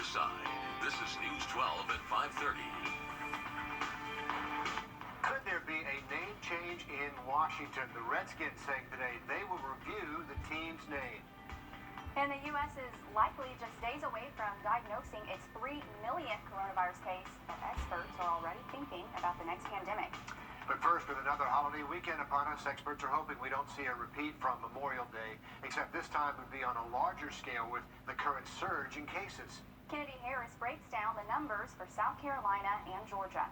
side. This is News 12 at 5:30. Could there be a name change in Washington? The Redskins saying today they will review the team's name. And the U.S. is likely just days away from diagnosing its 3 millionth coronavirus case. Experts are already thinking about the next pandemic. But first, with another holiday weekend upon us, experts are hoping we don't see a repeat from Memorial Day, except this time would be on a larger scale with the current surge in cases. Kennedy Harris breaks down the numbers for South Carolina and Georgia.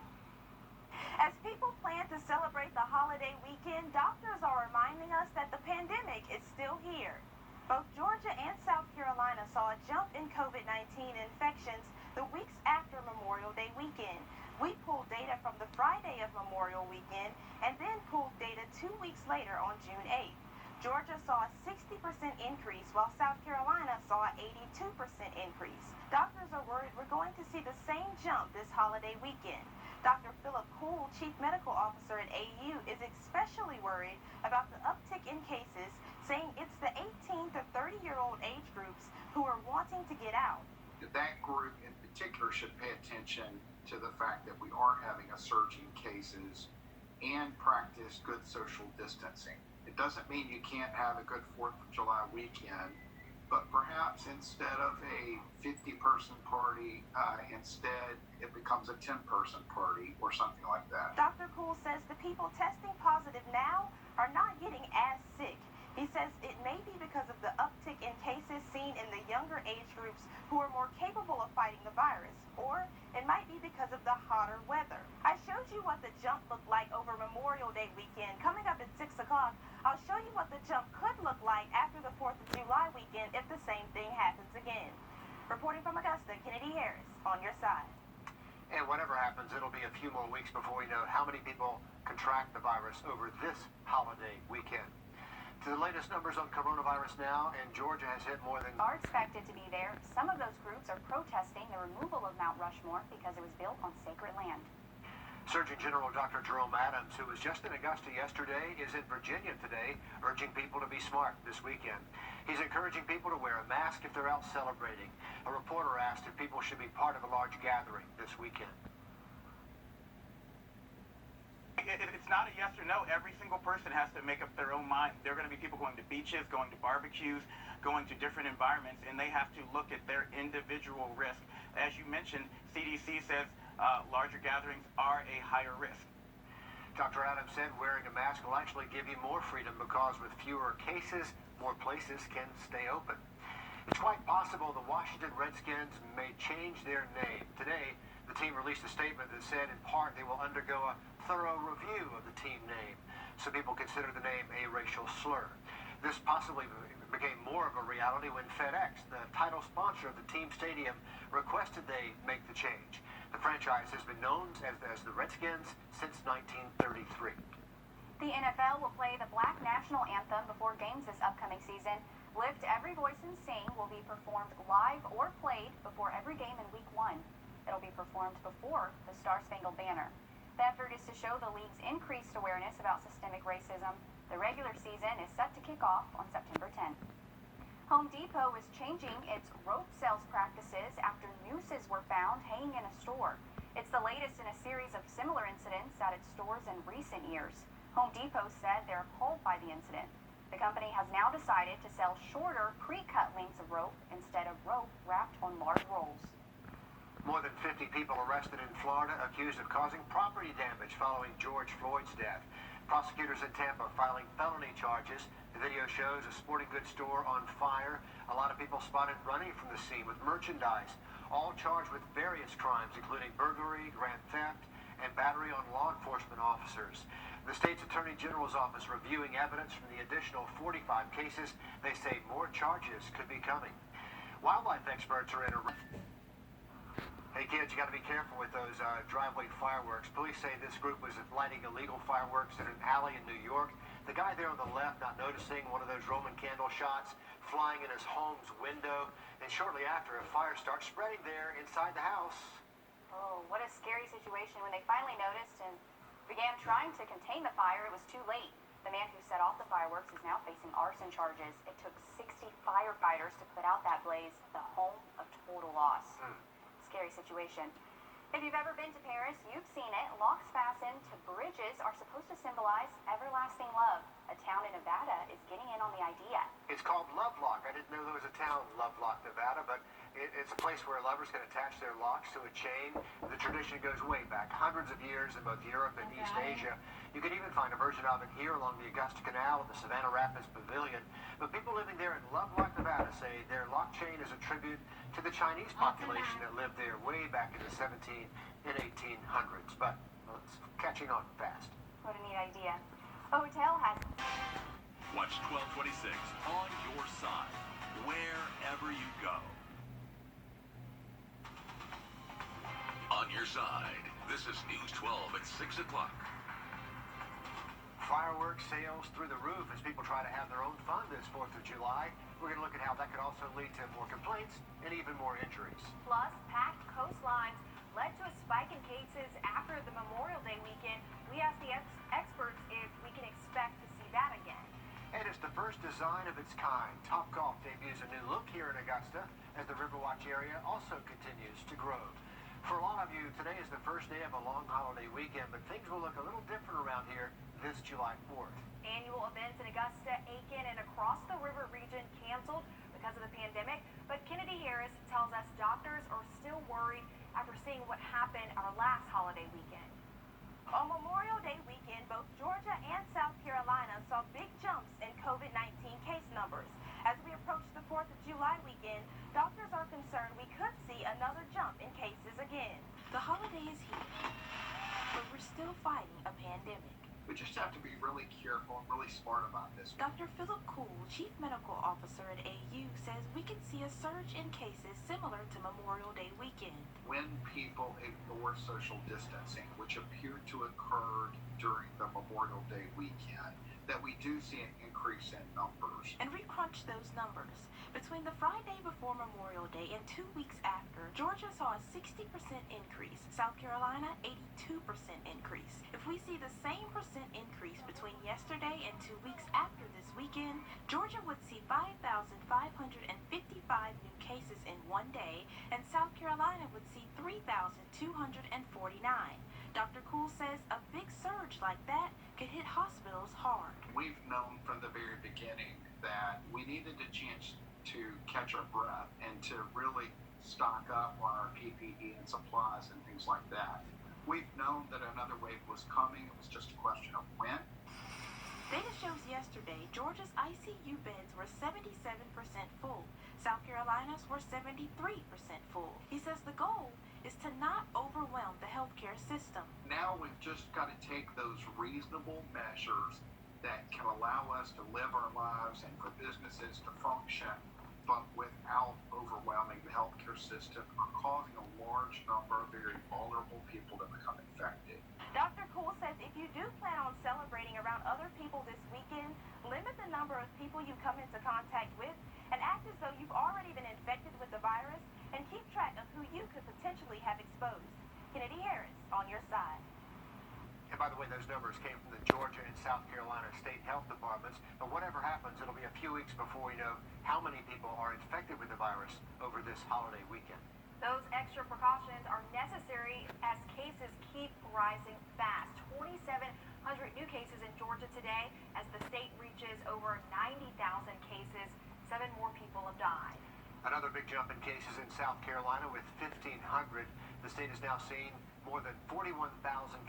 As people plan to celebrate the holiday weekend, doctors are reminding us that the pandemic is still here. Both Georgia and South Carolina saw a jump in COVID-19 infections the weeks after Memorial Day weekend. We pulled data from the Friday of Memorial weekend and then pulled data 2 weeks later on June 8th. Georgia saw a 60% increase while South Carolina saw an 82% increase. Doctors are worried we're going to see the same jump this holiday weekend. Dr. Philip Kuhl, Chief Medical Officer at AU, is especially worried about the uptick in cases, saying it's the 18 to 30-year-old age groups who are wanting to get out. That group in particular should pay attention to the fact that we are having a surge in cases and practice good social distancing. It doesn't mean you can't have a good 4th of July weekend, but perhaps instead of a 50-person party, instead it becomes a 10-person party or something like that. Dr. Kuhl says the people testing positive now are not getting as sick. He says it may be because of the uptick in cases seen in the younger age groups who are more capable of fighting the virus, or it might be because of the hotter weather. I showed you what the jump looked like over Memorial Day weekend. Coming up at 6 o'clock, I'll show you what the jump could look like after the 4th of July weekend if the same thing happens again. Reporting from Augusta, Kennedy Harris, on your side. And whatever happens, it'll be a few more weeks before we know how many people contract the virus over this holiday weekend. To the latest numbers on coronavirus now, and Georgia has hit more than... Are expected to be there. Some of those groups are protesting the removal of Mount Rushmore because it was built on sacred land. Surgeon General Dr. Jerome Adams, who was just in Augusta yesterday, is in Virginia today, urging people to be smart this weekend. He's encouraging people to wear a mask if they're out celebrating. A reporter asked if people should be part of a large gathering this weekend. It's not a yes or no. Every single person has to make up their own mind. There are going to be people going to beaches, going to barbecues, going to different environments, and they have to look at their individual risk. As you mentioned, CDC says larger gatherings are a higher risk. Dr. Adams said wearing a mask will actually give you more freedom because with fewer cases, more places can stay open. It's quite possible the Washington Redskins may change their name. Today, the team released a statement that said in part they will undergo a thorough review of the team name. Some people consider the name a racial slur. This possibly became more of a reality when FedEx, the title sponsor of the team stadium, requested they make the change. The franchise has been known as the Redskins since 1933. The NFL will play the Black National Anthem before games this upcoming season. Lift Every Voice and Sing will be performed live or played before every game in Week 1. It'll be performed before the Star-Spangled Banner. The effort is to show the league's increased awareness about systemic racism. The regular season is set to kick off on September 10th. Home Depot is changing its rope sales practices after nooses were found hanging in a store. It's the latest in a series of similar incidents at its stores in recent years. Home Depot said they're appalled by the incident. The company has now decided to sell shorter pre-cut lengths of rope instead of rope wrapped on large rolls. More than 50 people arrested in Florida accused of causing property damage following George Floyd's death. Prosecutors in Tampa filing felony charges. The video shows a sporting goods store on fire. A lot of people spotted running from the scene with merchandise, all charged with various crimes, including burglary, grand theft, and battery on law enforcement officers. The state's Attorney General's office reviewing evidence from the additional 45 cases. They say more charges could be coming. Wildlife experts are in a... Hey kids, you got to be careful with those driveway fireworks. Police say this group was lighting illegal fireworks in an alley in New York. The guy there on the left not noticing one of those Roman candle shots flying in his home's window. And shortly after, a fire starts spreading there inside the house. Oh, what a scary situation. When they finally noticed and began trying to contain the fire, it was too late. The man who set off the fireworks is now facing arson charges. It took 60 firefighters to put out that blaze, the home of total loss. Scary situation. If you've ever been to Paris, you've seen it. Locks fastened to bridges are supposed to symbolize everlasting love. A town in Nevada is getting in on the idea. It's called Lovelock. I didn't know there was a town, Lovelock, Nevada, but it's a place where lovers can attach their locks to a chain. The tradition goes way back, hundreds of years in both Europe and East Asia. You can even find a version of it here along the Augusta Canal at the Savannah Rapids Pavilion. But people living there in Lovelock, Nevada say their lock chain is a tribute to the Chinese population that lived there way back in the 17 and 1800s. But well, it's catching on fast. What a neat idea. A hotel has... Watch 1226 on your side, wherever you go. On your side, this is News 12 at 6 o'clock. Firework sales through the roof as people try to have their own fun this 4th of July. We're going to look at how that could also lead to more complaints and even more injuries. Plus, packed coastlines led to a spike in cases after the Memorial Day weekend. We asked the experts if we can expect to see that again. And it's the first design of its kind. Topgolf debuts a new look here in Augusta as the Riverwatch area also continues to grow. For a lot of you, today is the first day of a long holiday weekend, but things will look a little different around here this July 4th. Annual events in Augusta, Aiken, and across the river region canceled because of the pandemic, but Kennedy Harris tells us doctors are still worried after seeing what happened our last holiday weekend. On Memorial Day weekend, both Georgia and South Carolina saw big jumps in COVID-19 case numbers. As we approach the 4th of July weekend, doctors are concerned we could see another jump in cases again. The holiday is here, but we're still fighting a pandemic. We just have to be really careful and really smart about this. Dr. Philip Kuhl, Chief Medical Officer at AU, says we could see a surge in cases similar to Memorial Day weekend. When people ignore social distancing, which appeared to occur during the Memorial Day weekend, that we do see an increase in numbers. And we crunched those numbers. Between the Friday before Memorial Day and 2 weeks after, Georgia saw a 60% increase, South Carolina 82% increase. If we see the same percent increase between yesterday and 2 weeks after this weekend, Georgia would see 5,555 new cases in one day, and South Carolina would see 3,249. Dr. Kuhl says a big surge like that could hit hospitals hard. We've known from the very beginning that we needed a chance to catch our breath and to really stock up on our PPE and supplies and things like that. We've known that another wave was coming. It was just a question of when. Data shows yesterday, Georgia's ICU beds were 77% full. South Carolina's were 73% full. He says the goal is to not overwhelm the healthcare system. Now we've just got to take those reasonable measures that can allow us to live our lives and for businesses to function, but without overwhelming the healthcare system or causing a large number of very vulnerable people to become infected. Dr. Kuhl says if you do plan on celebrating around other people this weekend, limit the number of people you come into contact with and act as though you've already been infected with the virus and keep track of who you could potentially have exposed. Kennedy Harris, on your side. And by the way, those numbers came from the Georgia and South Carolina state health departments. But whatever happens, it'll be a few weeks before we know how many people are infected with the virus over this holiday weekend. Those extra precautions are necessary as cases keep rising fast. 2,700 new cases in Georgia today as the state reaches over 90,000 cases. 7 more people have died. Another big jump in cases in South Carolina with 1,500. The state is now seeing more than 41,000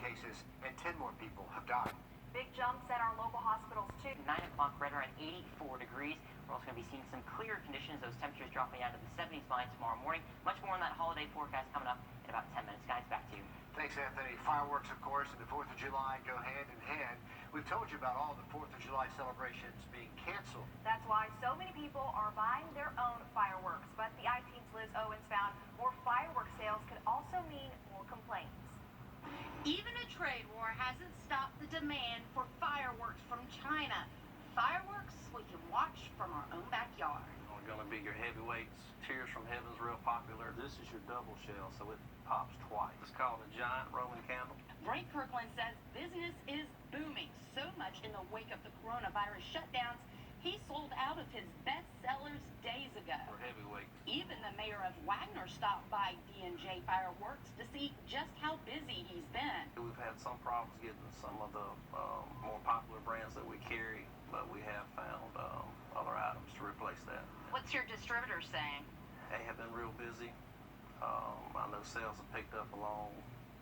cases and 10 more people have died. Big jumps at our local hospitals too. 9 o'clock right around 84 degrees. We're also going to be seeing some clear conditions, those temperatures dropping down to the 70s by tomorrow morning. Much more on that holiday forecast coming up in about 10 minutes. Guys, back to you. Thanks, Anthony. Fireworks, of course, and the 4th of July go hand in hand. We've told you about all the 4th of July celebrations being canceled. That's why so many people are buying their own fireworks. But the I-Team's Liz Owens found more firework sales could also mean more complaints. Even a trade war hasn't stopped the demand for fireworks from China. Fireworks we can watch from our own backyard. Going to be your heavyweights. Tears from Heaven's real popular. This is your double shell, so it pops twice. It's called a giant Roman candle. Frank Kirkland says business is booming so much in the wake of the coronavirus shutdowns. He sold out of his best sellers days ago. For heavyweights. Even the mayor of Wagner stopped by D&J Fireworks to see just how busy he's been. We've had some problems getting some of the more popular brands that we carry, but we have found other items to replace that. What's your distributor saying? They have been real busy. I know sales have picked up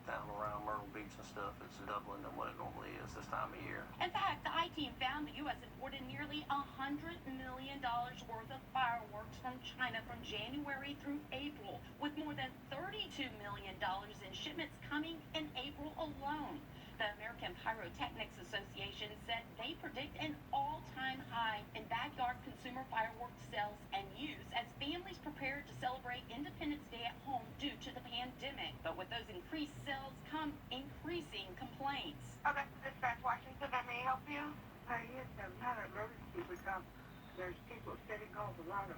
down around Myrtle Beach and stuff. It's doubling than what it normally is this time of year. In fact, the I-Team found the U.S. imported nearly $100 million worth of fireworks from China from January through April, with more than $32 million in shipments coming in April alone. The American Pyrotechnics Association said they predict an all-time high in backyard consumer fireworks sales and use as families prepare to celebrate Independence Day at home due to the pandemic. But with those increased sales come increasing complaints. Okay, dispatch Washington, I may help you? Yes, I'm not an emergency because there's people setting off a lot of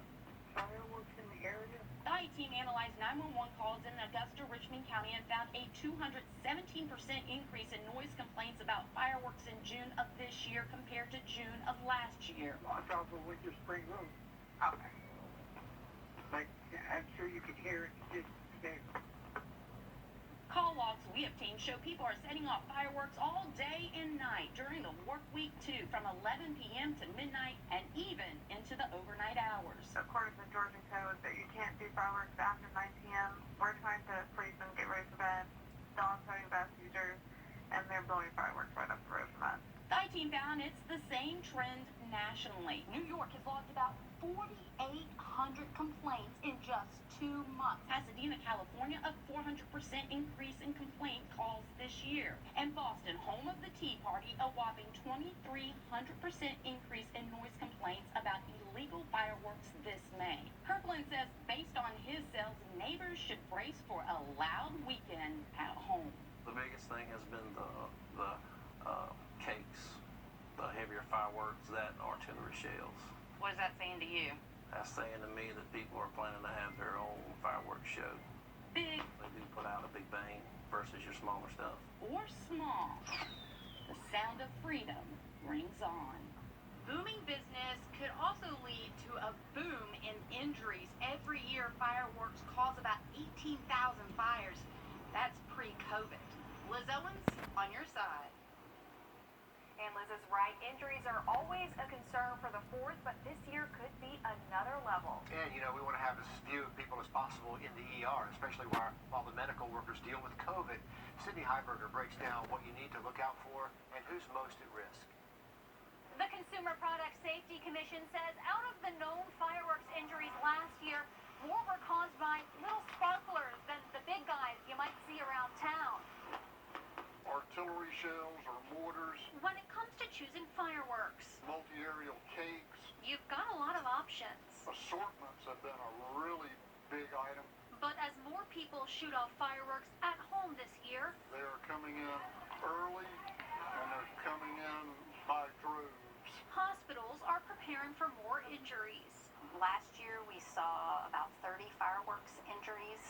fireworks in the area. The I-Team analyzed 911 calls in Augusta, Richmond County and found a 217% increase in noise complaints about fireworks in June of this year compared to June of last year. It's off of Winter Spring Road. Okay. Like, I'm sure you can hear it just there. Call logs we obtained show people are setting off fireworks all day and night during the work week too, from 11 p.m. to midnight and even into the overnight hours. According to the Georgia code, that you can't do fireworks after 9 p.m. We're trying to freeze them, get ready for bed. Dogs having bath users, and they're blowing fireworks right up the road from us. The I-Team found it's the same trend nationally. New York has logged about 4,800 complaints in just 2 months. Pasadena, California, a 400% increase in complaint calls this year. And Boston, home of the Tea Party, a whopping 2,300% increase in noise complaints about illegal fireworks this May. Kirkland says based on his sales, neighbors should brace for a loud weekend at home. The biggest thing has been the cakes, the heavier fireworks, that and artillery shells. What is that saying to you? That's saying to me that people are planning to have their own fireworks show. Big They do put out a big bang versus your smaller stuff. or small, the sound of freedom rings on. Booming business could also lead to a boom in injuries. Every year, fireworks cause about 18,000 fires. That's pre-COVID. Liz Owens, on your side. And Liz is right. Injuries are always a concern for the 4th, but this year could be another level. And, you know, we want to have as few people as possible in the ER, especially while the medical workers deal with COVID. Sydney Heiberger breaks down what you need to look out for and who's most at risk. The Consumer Product Safety Commission says out of the known fireworks injuries last year, more were caused by little sparklers than the big guys you might see around town. Artillery shells or mortars, When it comes to choosing fireworks, multi-aerial cakes, you've got a lot of options. assortments have been a really big item. But as more people shoot off fireworks at home this year, They are coming in early and they're coming in by droves. hospitals are preparing for more injuries. Last year we saw about 30 fireworks injuries,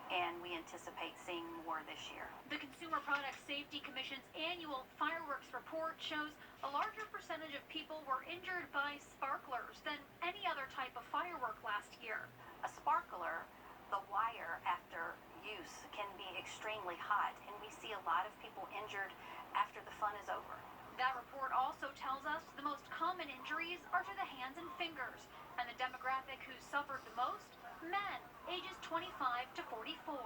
and we anticipate seeing more this year. The Consumer Product Safety Commission's annual fireworks report shows a larger percentage of people were injured by sparklers than any other type of firework last year. A sparkler, the wire after use, can be extremely hot, and we see a lot of people injured after the fun is over. That report also tells us the most common injuries are to the hands and fingers, and the demographic who suffered the most, men, ages 25 to 44.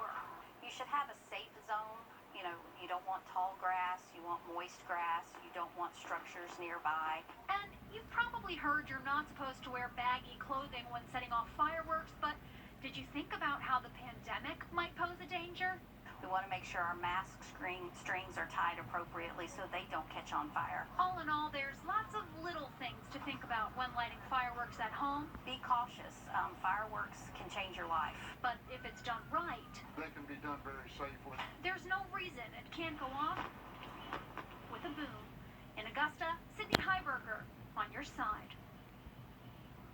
You should have a safe zone. You know, you don't want tall grass, you want moist grass, you don't want structures nearby. And you've probably heard you're not supposed to wear baggy clothing when setting off fireworks, but did you think about how the pandemic might pose a danger? We want to make sure our mask strings are tied appropriately so they don't catch on fire. All in all, there's lots of little things to think about when lighting fireworks at home. Be cautious. Fireworks can change your life. But if it's done right, They can be done very safely. there's no reason it can't go off with a boom. In Augusta, Sydney Heiberger, on your side.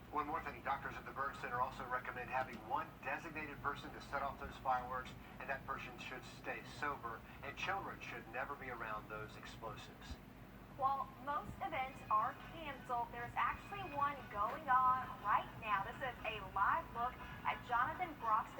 One more thing, doctors at the Burn Center also recommend having one designated person to set off those fireworks, and that person should stay sober, and children should never be around those explosives. While most events are canceled, there's actually one going on right now. This is a live look at Jonathan Brock's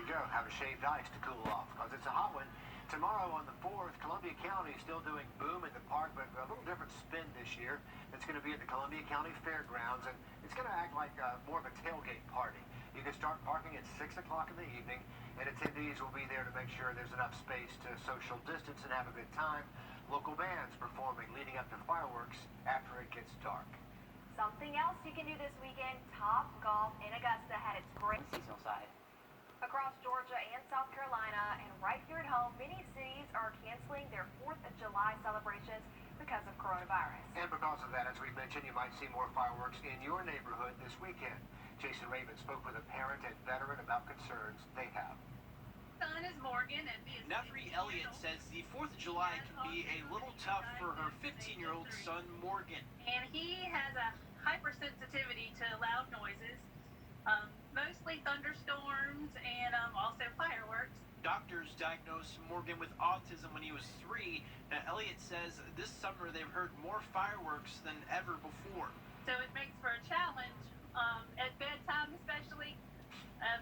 go. Have a shaved ice to cool off because it's a hot one. Tomorrow on the 4th, Columbia County is still doing Boom in the Park, but a little different spin this year. It's going to be at the Columbia County Fairgrounds, and it's going to act like more of a tailgate party. You can start parking at 6 o'clock in the evening, and attendees will be there to make sure there's enough space to social distance and have a good time. Local bands performing leading up to fireworks after it gets dark. Something else you can do this weekend, Top Golf in Augusta had its great Seasonal side. across Georgia and South Carolina, and right here at home, many cities are canceling their 4th of July celebrations because of coronavirus. And because of that, as we mentioned, you might see more fireworks in your neighborhood this weekend. Jason Raven spoke with a parent and veteran about concerns they have. Son is Morgan, and he is Nephree Elliott says the 4th of July can be a little tough for her 15-year-old son, Morgan. and he has a hypersensitivity to loud noises, mostly thunderstorms and also fireworks. Doctors diagnosed Morgan with autism when he was 3. Now, Elliott says this summer they've heard more fireworks than ever before. So it makes for a challenge at bedtime, especially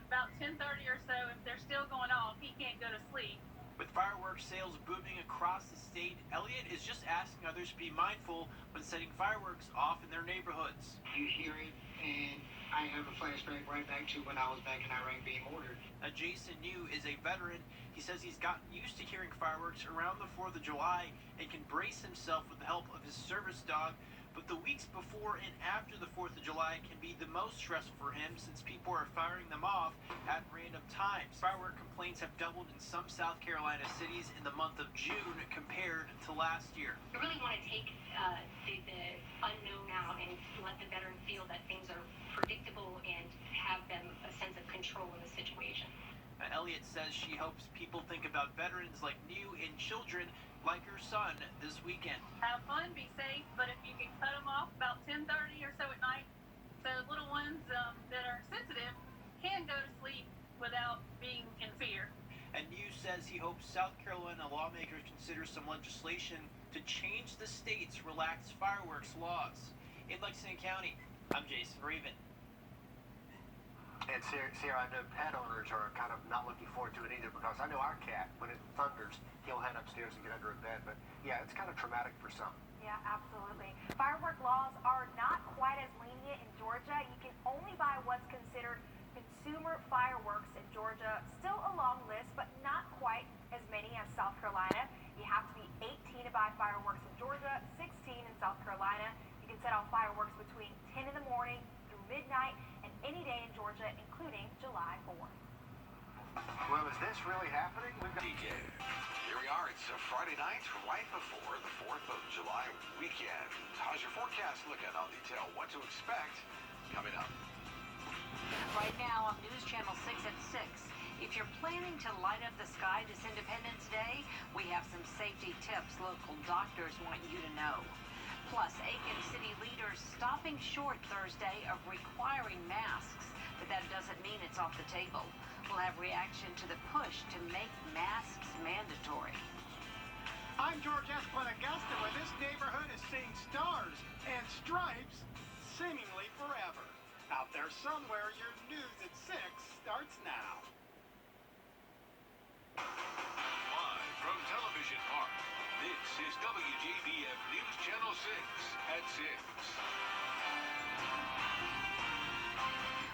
about 10:30 or so. If they're still going off, he can't go to sleep. With fireworks sales booming across the state, Elliott is just asking others to be mindful when setting fireworks off in their neighborhoods. You hear it, and I have a flashback right back to when I was back in Iraq being ordered. Now, Jason New is a veteran. He says he's gotten used to hearing fireworks around the 4th of July and can brace himself with the help of his service dog. But the weeks before and after the 4th of July can be the most stressful for him since people are firing them off at random times. Firework complaints have doubled in some South Carolina cities in the month of June compared to last year. I really want to take the unknown out and let the veteran feel that things are predictable and have them a sense of control in the situation. Elliott says she hopes people think about veterans like New and children like her son this weekend. Have fun, be safe, but if you can cut them off about 10:30 or so at night, so little ones that are sensitive can go to sleep without being in fear. And New says he hopes South Carolina lawmakers consider some legislation to change the state's relaxed fireworks laws. In Lexington County, I'm Jason Raven. And Sarah, I know pet owners are kind of not looking forward to it either because I know our cat, when it thunders, he'll head upstairs and get under a bed. But yeah, it's kind of traumatic for some. Yeah, absolutely. Firework laws are not quite as lenient in Georgia. You can only buy what's considered consumer fireworks in Georgia. Still a long list, but not quite as many as South Carolina. You have to be 18 to buy fireworks in Georgia, 16 in South Carolina. You can set off fireworks between 10 in the morning through midnight and any day in Georgia, including July 4th. Well, is this really happening? We've got DJ. Here we are. It's a Friday night right before the 4th of July weekend. How's your forecast looking? I'll detail what to expect coming up. Right now on News Channel 6 at 6. If you're planning to light up the sky this Independence Day, we have some safety tips local doctors want you to know. Plus, Aiken City leaders stopping short Thursday of requiring masks, but that doesn't mean it's off the table. We'll have reaction to the push to make masks mandatory. I'm George Esplin Augusta, where this neighborhood is seeing stars and stripes seemingly forever. Out there somewhere, your news at 6 starts now. Live from Television Park, this is WJBF News Channel 6 at 6.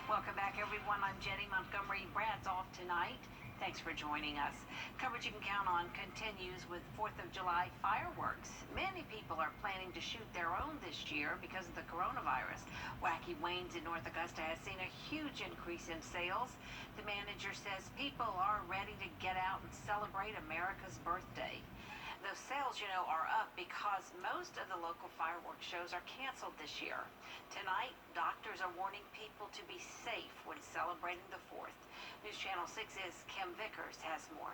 Welcome back, everyone. I'm Jenny Montgomery. Brad's off tonight. Thanks for joining us. Coverage you can count on continues with 4th of July fireworks. Many people are planning to shoot their own this year because of the coronavirus. Wacky Wayne's in North Augusta has seen a huge increase in sales. The manager says people are ready to get out and celebrate America's birthday. Those sales, are up because most of the local fireworks shows are canceled this year. Tonight, doctors are warning people to be safe when celebrating the 4th. News Channel 6's Kim Vickers has more.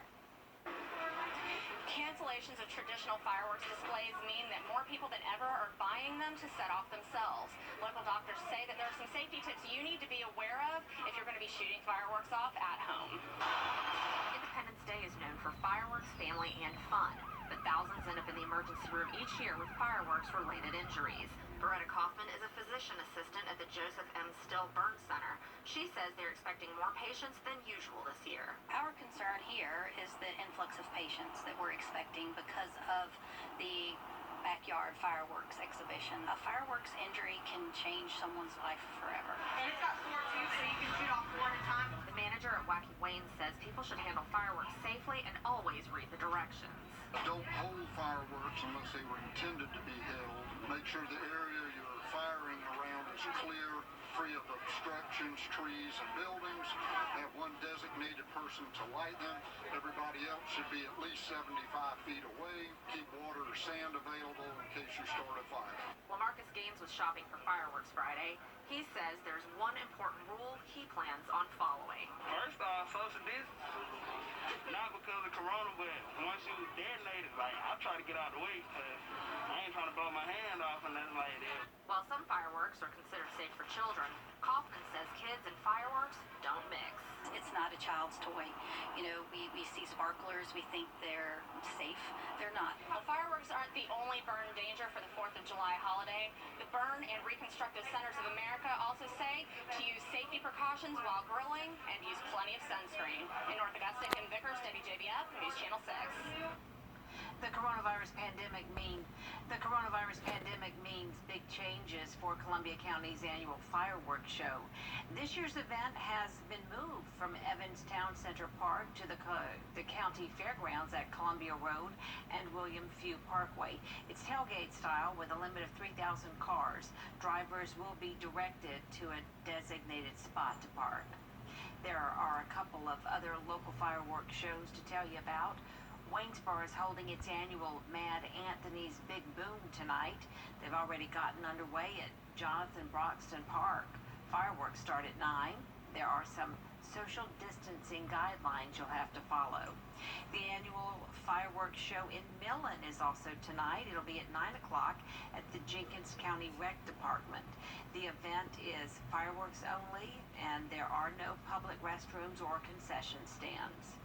Cancellations of traditional fireworks displays mean that more people than ever are buying them to set off themselves. Local doctors say that there are some safety tips you need to be aware of if you're going to be shooting fireworks off at home. Independence Day is known for fireworks, family, and fun. but thousands end up in the emergency room each year with fireworks-related injuries. Beretta Kaufman is a physician assistant at the Joseph M. Still Burn Center. She says they're expecting more patients than usual this year. Our concern here is the influx of patients that we're expecting because of the backyard fireworks exhibition. A fireworks injury can change someone's life forever. And it's got 4 tubes, so you can shoot off 4 at a time. The manager at Wacky Wayne says people should handle fireworks safely and always read the directions. Don't hold fireworks unless they were intended to be held. Make sure the area you're firing around is clear, free of obstructions, trees, and buildings. Have one designated person to light them. Everybody else should be at least 75 feet away. Keep water or sand available in case you start a fire. LaMarcus Gaines was shopping for fireworks Friday. He says there's one important rule he plans on following. First off, social distance. Not because of corona, but once you detonate it, like, I try to get out of the way because I ain't trying to blow my hand off and nothing like that. While some fireworks are considered safe for children, Kaufman says kids and fireworks don't mix. It's not a child's toy. You know, we see sparklers, we think they're safe. They're not. Well, fireworks aren't the only burn danger for the 4th of July holiday. The Burn and Reconstructive Centers of America also say to use safety precautions while grilling and use plenty of sunscreen. In North Augusta, Kim Vickers, WJBF, News Channel 6. The coronavirus pandemic means big changes for Columbia County's annual fireworks show. This year's event has been moved from Evans Town Center Park to the county fairgrounds at Columbia Road and William Few Parkway. It's tailgate style with a limit of 3,000 cars. Drivers will be directed to a designated spot to park. There are a couple of other local fireworks shows to tell you about. Waynesboro is holding its annual Mad Anthony's Big Boom tonight. They've already gotten underway at Jonathan Broxton Park. Fireworks start at 9. There are some social distancing guidelines you'll have to follow. The annual fireworks show in Millen is also tonight. It'll be at 9 o'clock at the Jenkins County Rec Department. The event is fireworks only, and there are no public restrooms or concession stands.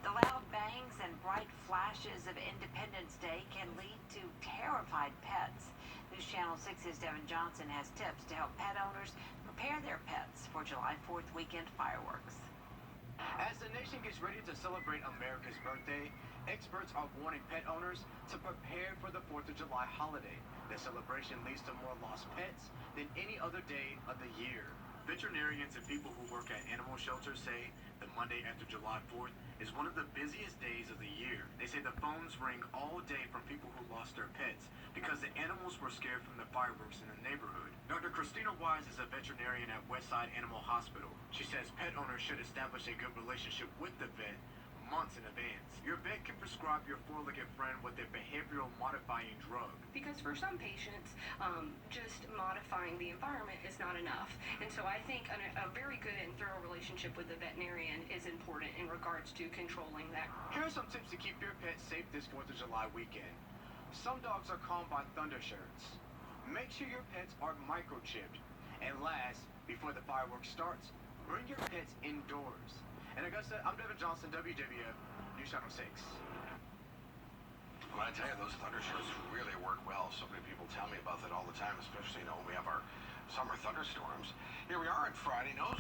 The loud bangs and bright flashes of Independence Day can lead to terrified pets. News Channel 6's Devin Johnson has tips to help pet owners prepare their pets for July 4th weekend fireworks. As the nation gets ready to celebrate America's birthday, experts are warning pet owners to prepare for the 4th of July holiday. The celebration leads to more lost pets than any other day of the year. Veterinarians and people who work at animal shelters say the Monday after July 4th is one of the busiest days of the year. They say the phones ring all day from people who lost their pets because the animals were scared from the fireworks in the neighborhood. Dr. Christina Wise is a veterinarian at Westside Animal Hospital. She says pet owners should establish a good relationship with the vet months in advance. Your vet can prescribe your four-legged friend with a behavioral modifying drug. Because for some patients, just modifying the environment is not enough. And so I think a very good and thorough relationship with the veterinarian is important in regards to controlling that. Here are some tips to keep your pet safe this 4th of July weekend. Some dogs are calmed by thunder shirts. Make sure your pets are microchipped. And last, before the fireworks starts, bring your pets indoors. In Augusta, I'm Devin Johnson, WJBF, News Channel 6. Well, I tell you, those thunder shirts really work well. So many people tell me about that all the time, especially, when we have our summer thunderstorms. Here we are on Friday. No